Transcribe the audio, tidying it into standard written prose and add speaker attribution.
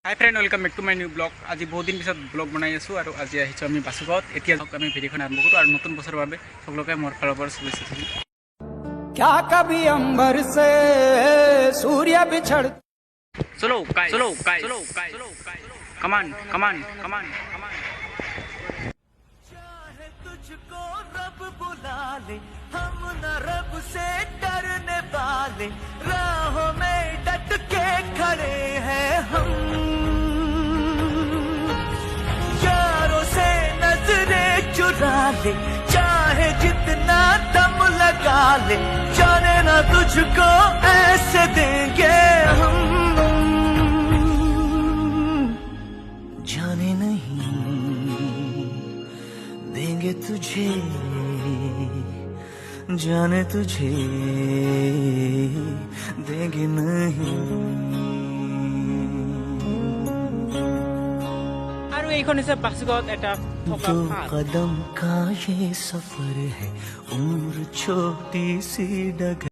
Speaker 1: High friend welcome back to my new blog. आज बहुत दिन पिछत ब्लॉग बनाई आसो और आज आमी बासुगाँव एतिया आमी भिडिओ आरम्भ करूँ और नतुन बছर भावे सकलोके मोर फाলৰ পৰা शुभेच्छा থাকিল।
Speaker 2: क्या कभी अंबर से सूर्य बिछड़
Speaker 1: चलो कमान कमान कमान कमान
Speaker 3: चाहे तुझको रब बुला ले, हम न रब से डरने वाले, राहों में डट के खड़े हैं हम। यारों से नजरें चुरा ले, चाहे जितना दम लगा ले, जाने ना तुझको ऐसे देंगे हम। जाने नहीं देंगे तुझे, जाने तुझे देंगे नहीं।
Speaker 1: আৰু এইখন হৈছে বাসুগাঁৱত এটা থকা
Speaker 3: दो
Speaker 1: পাৰ্ক।
Speaker 3: कदम का ये सफर है, उम्र छोटी सी डगर।